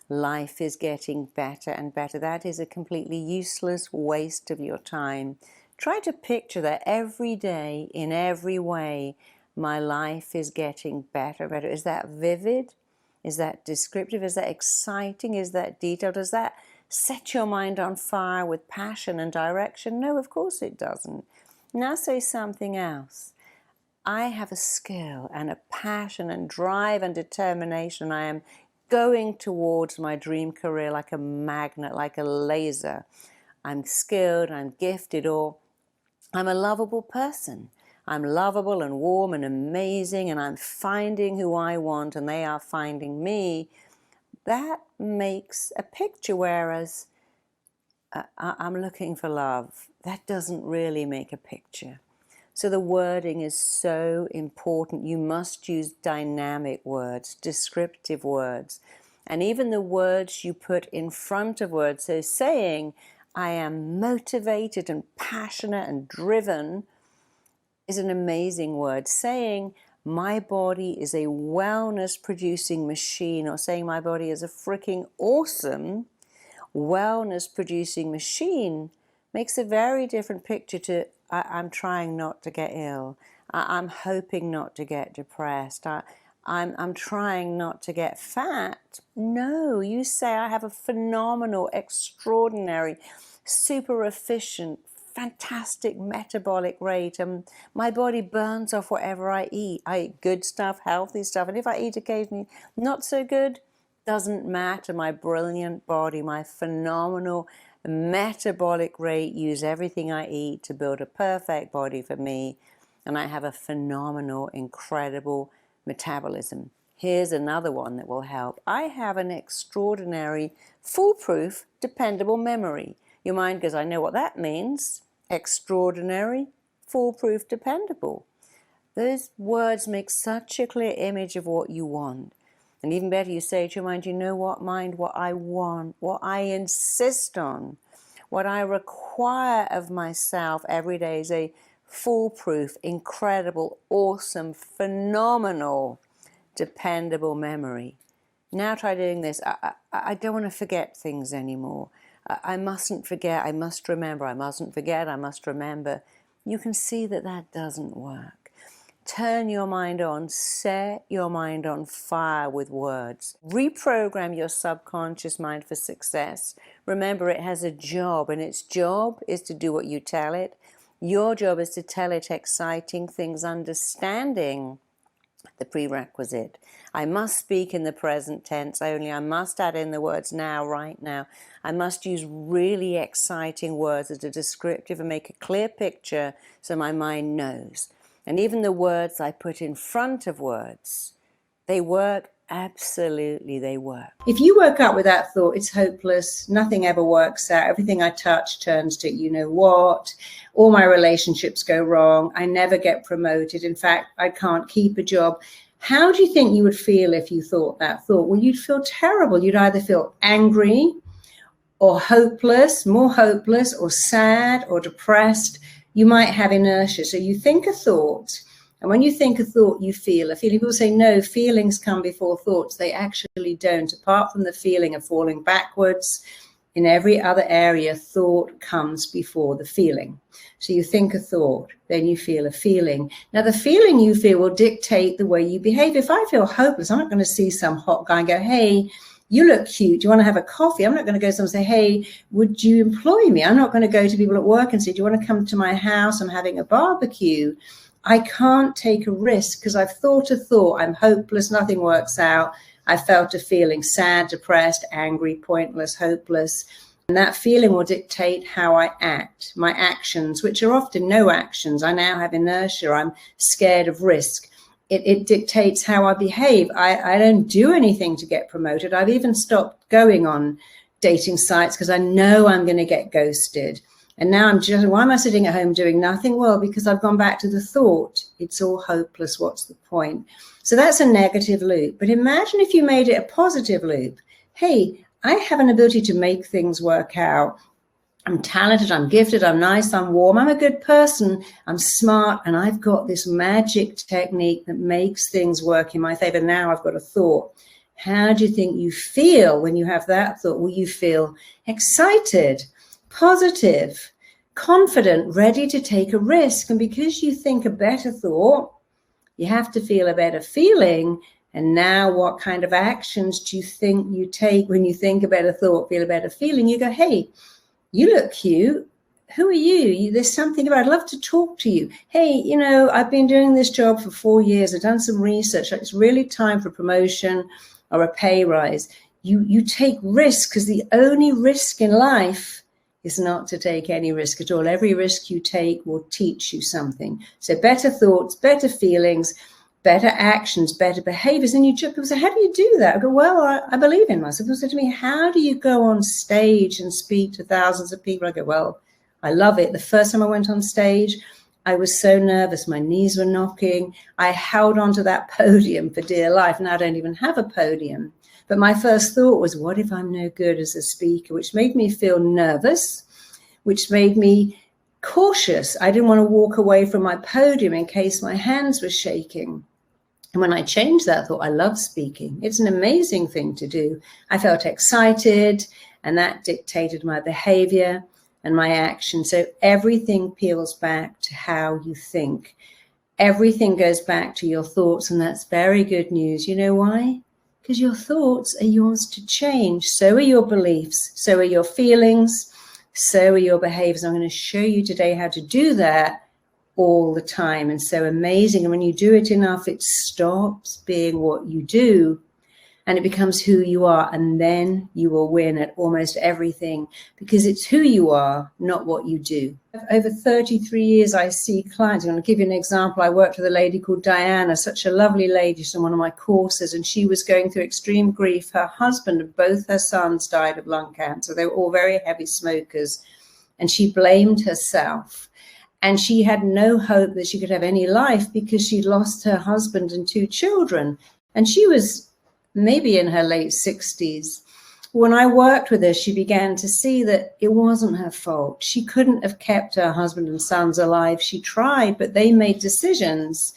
life is getting better and better. That is a completely useless waste of your time. Try to picture that every day, in every way, my life is getting better and better. Is that vivid? Is that descriptive? Is that exciting? Is that detailed? Does that set your mind on fire with passion and direction? No, of course it doesn't. Now say something else. I have a skill and a passion and drive and determination. I am going towards my dream career like a magnet, like a laser. I'm skilled, I'm gifted, or I'm a lovable person. I'm lovable and warm and amazing, and I'm finding who I want and they are finding me. That makes a picture, whereas I'm looking for love. That doesn't really make a picture. So the wording is so important. You must use dynamic words, descriptive words, and even the words you put in front of words. So saying, I am motivated and passionate and driven is an amazing word. Saying, my body is a wellness-producing machine, or saying my body is a freaking awesome wellness-producing machine makes a very different picture to I'm trying not to get ill. I'm hoping not to get depressed. I'm trying not to get fat. No, you say I have a phenomenal, extraordinary, super efficient, fantastic metabolic rate. My body burns off whatever I eat. I eat good stuff, healthy stuff. And if I eat occasionally not so good, doesn't matter. My brilliant body, my phenomenal metabolic rate, use everything I eat to build a perfect body for me, and I have a phenomenal, incredible metabolism. Here's another one that will help. I have an extraordinary, foolproof, dependable memory. Your mind goes, I know what that means. Extraordinary, foolproof, dependable. Those words make such a clear image of what you want. And even better, you say to your mind, you know what, mind, what I want, what I insist on, what I require of myself every day is a foolproof, incredible, awesome, phenomenal, dependable memory. Now try doing this. I don't want to forget things anymore. I mustn't forget, I must remember, I mustn't forget, I must remember. You can see that that doesn't work. Turn your mind on, set your mind on fire with words. Reprogram your subconscious mind for success. Remember, it has a job, and its job is to do what you tell it. Your job is to tell it exciting things, understanding the prerequisite. I must speak in the present tense only. I must add in the words now, right now. I must use really exciting words that are descriptive and make a clear picture so my mind knows. And even the words I put in front of words, they work. Absolutely, they work. If you woke up with that thought, it's hopeless, nothing ever works out, everything I touch turns to you know what, all my relationships go wrong, I never get promoted, in fact, I can't keep a job. How do you think you would feel if you thought that thought? Well, you'd feel terrible. You'd either feel angry or hopeless, more hopeless, or sad or depressed. You might have inertia. So you think a thought, and when you think a thought, you feel a feeling. People say, no, feelings come before thoughts. They actually don't. Apart from the feeling of falling backwards, in every other area, thought comes before the feeling. So you think a thought, then you feel a feeling. Now, the feeling you feel will dictate the way you behave. If I feel hopeless, I'm not going to see some hot guy and go, hey, you look cute. Do you want to have a coffee? I'm not going to go to someone and say, hey, would you employ me? I'm not going to go to people at work and say, do you want to come to my house? I'm having a barbecue. I can't take a risk because I've thought a thought. I'm hopeless. Nothing works out. I felt a feeling sad, depressed, angry, pointless, hopeless. And that feeling will dictate how I act, my actions, which are often no actions. I now have inertia. I'm scared of risk. It dictates how I behave. I don't do anything to get promoted. I've even stopped going on dating sites because I know I'm going to get ghosted. And now why am I sitting at home doing nothing? Well, because I've gone back to the thought, it's all hopeless, what's the point? So that's a negative loop. But imagine if you made it a positive loop. Hey, I have an ability to make things work out. I'm talented, I'm gifted, I'm nice, I'm warm, I'm a good person, I'm smart, and I've got this magic technique that makes things work in my favor. Now I've got a thought. How do you think you feel when you have that thought? Will you feel excited, positive, confident, ready to take a risk? And because you think a better thought, you have to feel a better feeling. And now what kind of actions do you think you take when you think a better thought, feel a better feeling? You go, hey, you look cute. Who are you? There's something about, I'd love to talk to you. Hey, I've been doing this job for 4 years. I've done some research. It's really time for promotion or a pay rise. You take risks, because the only risk in life is not to take any risk at all. Every risk you take will teach you something. So better thoughts, better feelings, better actions, better behaviors. And people say, how do you do that? I go, well, I believe in myself. People say to me, how do you go on stage and speak to thousands of people? I go, well, I love it. The first time I went on stage, I was so nervous. My knees were knocking. I held onto that podium for dear life. Now I don't even have a podium. But my first thought was, what if I'm no good as a speaker? Which made me feel nervous, which made me cautious. I didn't want to walk away from my podium in case my hands were shaking. And when I changed that, I thought, I love speaking. It's an amazing thing to do. I felt excited, and that dictated my behavior and my action. So everything peels back to how you think. Everything goes back to your thoughts, and that's very good news. You know why? Because your thoughts are yours to change. So are your beliefs. So are your feelings. So are your behaviors. I'm going to show you today how to do that all the time. And so amazing. And when you do it enough, it stops being what you do and it becomes who you are. And then you will win at almost everything, because it's who you are, not what you do. Over 33 years, I see clients. I'm going to give you an example. I worked with a lady called Diana, such a lovely lady. She's on one of my courses, and she was going through extreme grief. Her husband and both her sons died of lung cancer. They were all very heavy smokers, and she blamed herself. And she had no hope that she could have any life because she'd lost her husband and 2 children. And she was maybe in her late 60s. When I worked with her, she began to see that it wasn't her fault. She couldn't have kept her husband and sons alive. She tried, but they made decisions.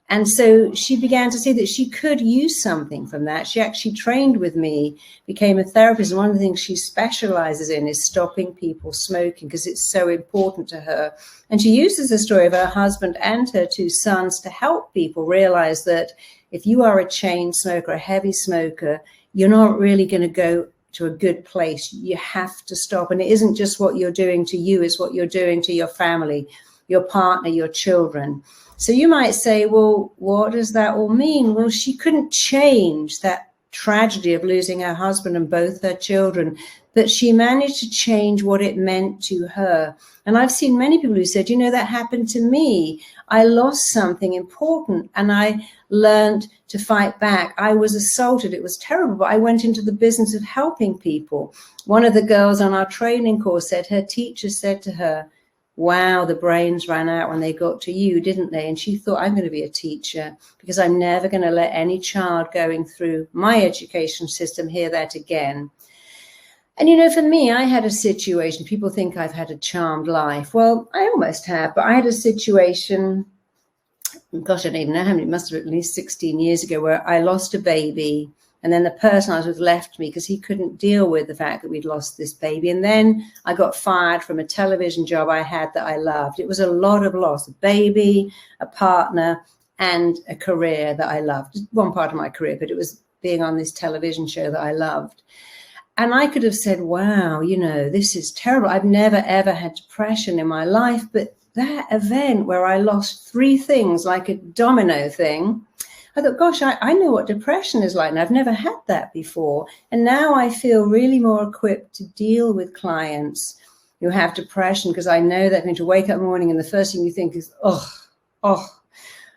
And so she began to see that she could use something from that. She actually trained with me, became a therapist. And one of the things she specializes in is stopping people smoking, because it's so important to her. And she uses the story of her husband and her 2 sons to help people realize that if you are a chain smoker, a heavy smoker, you're not really going to go to a good place. You have to stop. And it isn't just what you're doing to you, it's what you're doing to your family, your partner, your children. So you might say, well, what does that all mean? Well, she couldn't change that tragedy of losing her husband and both her children, but she managed to change what it meant to her. And I've seen many people who said, that happened to me. I lost something important and I learned to fight back. I was assaulted. It was terrible, but I went into the business of helping people. One of the girls on our training course said her teacher said to her, wow, the brains ran out when they got to you, didn't they? And she thought, I'm going to be a teacher because I'm never going to let any child going through my education system hear that again. And for me, I had a situation, people think I've had a charmed life. Well, I almost have, but I had a situation, gosh, I don't even know how many, it must have been at least 16 years ago, where I lost a baby. And then the person I was with left me because he couldn't deal with the fact that we'd lost this baby. And then I got fired from a television job I had that I loved. It was a lot of loss, a baby, a partner, and a career that I loved. One part of my career, but it was being on this television show that I loved. And I could have said, wow, this is terrible. I've never, ever had depression in my life. But that event where I lost 3 things, like a domino thing, I thought, gosh, I know what depression is like, and I've never had that before. And now I feel really more equipped to deal with clients who have depression, because I know they're going to wake up in the morning and the first thing you think is, oh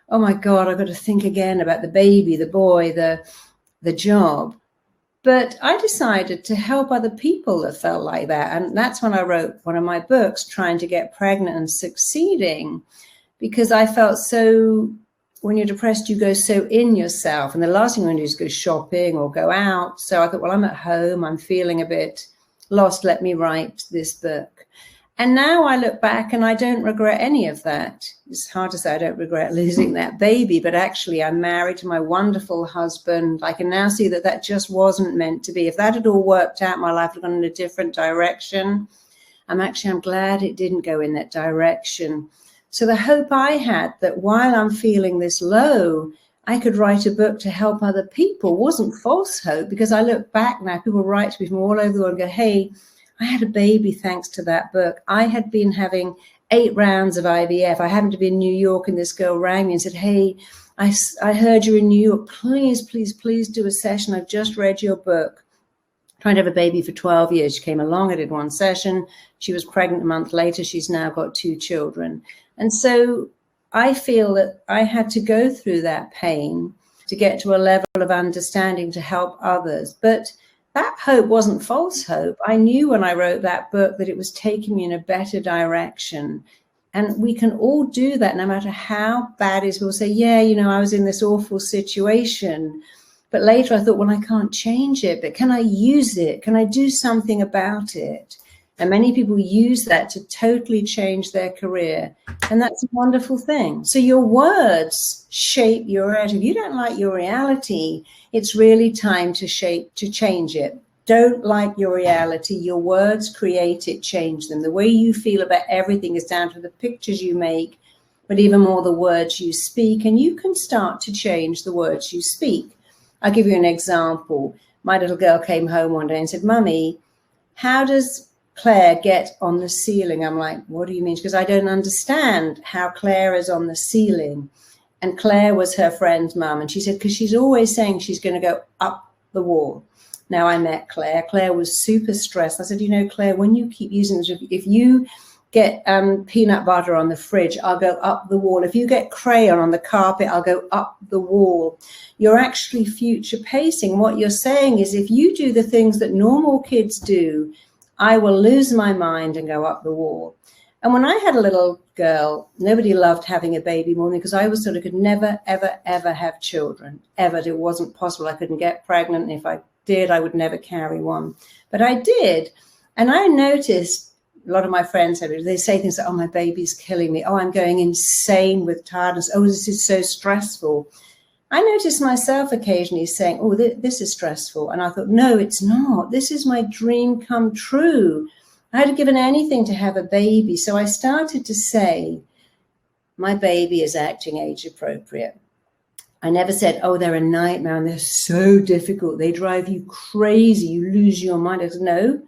my God, I've got to think again about the baby, the boy, the job. But I decided to help other people that felt like that. And that's when I wrote one of my books, Trying to Get Pregnant and Succeeding, because I felt so, when you're depressed, you go so in yourself. And the last thing you want to do is go shopping or go out. So I thought, well, I'm at home, I'm feeling a bit lost, let me write this book. And now I look back and I don't regret any of that. It's hard to say I don't regret losing that baby, but actually I'm married to my wonderful husband. I can now see that that just wasn't meant to be. If that had all worked out, my life would have gone in a different direction. I'm glad it didn't go in that direction. So the hope I had that while I'm feeling this low, I could write a book to help other people wasn't false hope, because I look back now, people write to me from all over the world and go, hey, I had a baby thanks to that book. I had been having 8 rounds of IVF. I happened to be in New York and this girl rang me and said, hey, I heard you're in New York. Please, please, please do a session. I've just read your book. Trying to have a baby for 12 years. She came along, I did one session. She was pregnant a month later. She's now got 2 children. And so I feel that I had to go through that pain to get to a level of understanding to help others. But that hope wasn't false hope. I knew when I wrote that book that it was taking me in a better direction. And we can all do that no matter how bad it is. We'll say, yeah, I was in this awful situation. But later I thought, well, I can't change it, but can I use it? Can I do something about it? And many people use that to totally change their career. And that's a wonderful thing. So your words shape your reality. If you don't like your reality, it's really time to change it. Don't like your reality. Your words create it, change them. The way you feel about everything is down to the pictures you make, but even more the words you speak. And you can start to change the words you speak. I'll give you an example. My little girl came home one day and said, Mummy, how does Claire get on the ceiling? I'm like, what do you mean? Because I don't understand how Claire is on the ceiling. And Claire was her friend's mum. And she said, because she's always saying she's going to go up the wall. Now I met Claire. Claire was super stressed. I said, Claire, when you keep using this, if you get peanut butter on the fridge, I'll go up the wall. If you get crayon on the carpet, I'll go up the wall. You're actually future pacing. What you're saying is, if you do the things that normal kids do, I will lose my mind and go up the wall. And when I had a little girl, nobody loved having a baby more than me, because I was could never, ever, ever have children. Ever. It wasn't possible. I couldn't get pregnant. And if I did, I would never carry one. But I did. And I noticed, a lot of my friends, they say things like, oh, my baby's killing me. Oh, I'm going insane with tiredness. Oh, this is so stressful. I noticed myself occasionally saying, oh, this is stressful. And I thought, no, it's not. This is my dream come true. I had given anything to have a baby. So I started to say, my baby is acting age appropriate. I never said, oh, they're a nightmare and they're so difficult. They drive you crazy. You lose your mind. I said, no.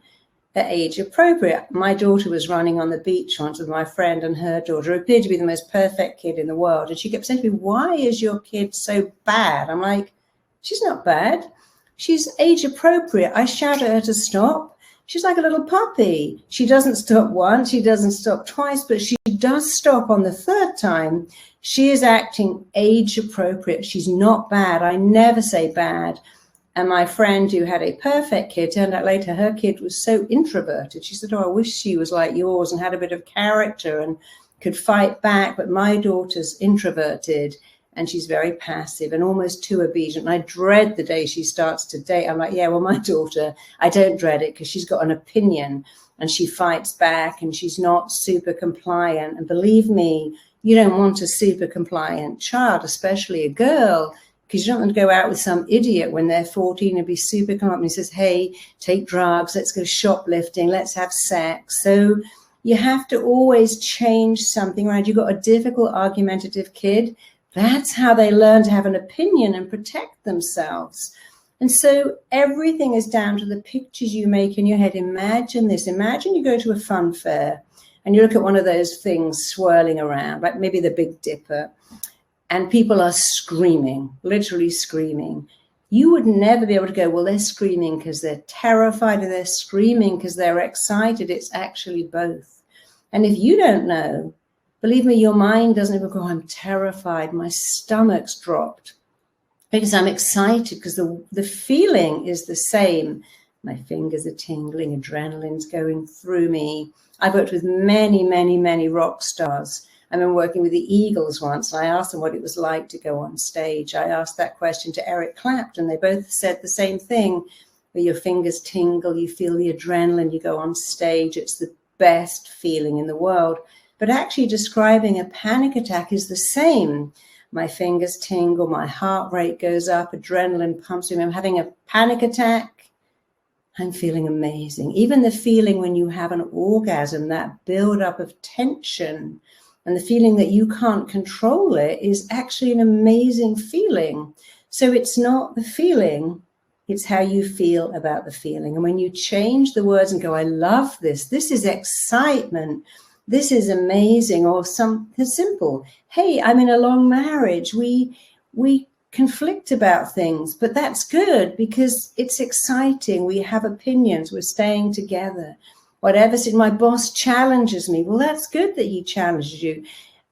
At age appropriate. My daughter was running on the beach once with my friend and her daughter, who appeared to be the most perfect kid in the world. And she kept saying to me, why is your kid so bad? I'm like, she's not bad. She's age appropriate. I shout at her to stop. She's like a little puppy. She doesn't stop once. She doesn't stop twice, but she does stop on the 3rd time. She is acting age appropriate. She's not bad. I never say bad. And my friend who had a perfect kid, turned out later her kid was so introverted. She said, oh, I wish she was like yours and had a bit of character and could fight back. But my daughter's introverted and she's very passive and almost too obedient. And I dread the day she starts to date. I'm like, yeah, well, my daughter, I don't dread it because she's got an opinion and she fights back and she's not super compliant. And believe me, you don't want a super compliant child, especially a girl, because you don't want to go out with some idiot when they're 14 and be super compliant. He says, hey, take drugs, let's go shoplifting, let's have sex. So you have to always change something around. You've got a difficult, argumentative kid. That's how they learn to have an opinion and protect themselves. And so everything is down to the pictures you make in your head. Imagine this. Imagine you go to a fun fair and you look at one of those things swirling around, like maybe the Big Dipper, and people are screaming, literally screaming. You would never be able to go, well, they're screaming because they're terrified or they're screaming because they're excited. It's actually both. And if you don't know, believe me, your mind doesn't even go, I'm terrified, my stomach's dropped. because I'm excited, because the feeling is the same. My fingers are tingling, adrenaline's going through me. I've worked with many, many, many rock stars. I've been working with the Eagles once, and I asked them what it was like to go on stage. I asked that question to Eric Clapton. They both said the same thing, where your fingers tingle, you feel the adrenaline, you go on stage. It's the best feeling in the world. But actually describing a panic attack is the same. My fingers tingle, my heart rate goes up, adrenaline pumps me. I'm having a panic attack. I'm feeling amazing. Even the feeling when you have an orgasm, that buildup of tension and the feeling that you can't control it is actually an amazing feeling. So it's not the feeling, it's how you feel about the feeling. And when you change the words and go, I love this, this is excitement, this is amazing, or something simple. Hey, I'm in a long marriage. We conflict about things, but that's good because it's exciting. We have opinions. We're staying together. Whatever's in, my boss challenges me. Well, that's good that he challenges you.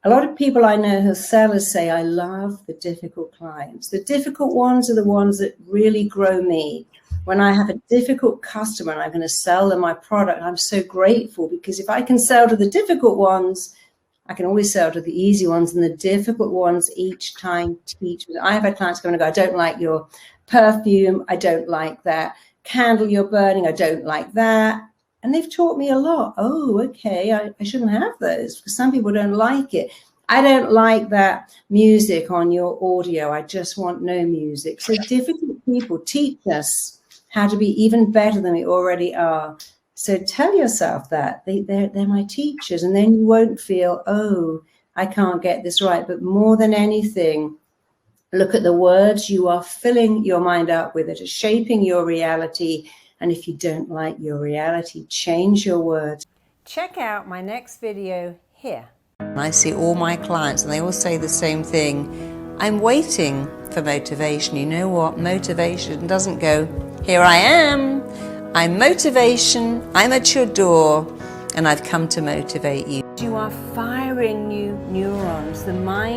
A lot of people I know who are sellers say, I love the difficult clients. The difficult ones are the ones that really grow me. When I have a difficult customer and I'm going to sell them my product, I'm so grateful, because if I can sell to the difficult ones, I can always sell to the easy ones, and the difficult ones each time teach me. I have had clients come and go, I don't like your perfume. I don't like that candle you're burning. I don't like that. And they've taught me a lot. Oh, okay, I shouldn't have those, because some people don't like it. I don't like that music on your audio. I just want no music. So difficult people teach us how to be even better than we already are. So tell yourself that they're my teachers, and then you won't feel, oh, I can't get this right. But more than anything, look at the words you are filling your mind up with that are shaping your reality. And if you don't like your reality, change your words. Check out my next video here. I see all my clients and they all say the same thing. I'm waiting for motivation. You know what? Motivation doesn't go, here I am. I'm motivation. I'm at your door and I've come to motivate you. You are firing new neurons. The mind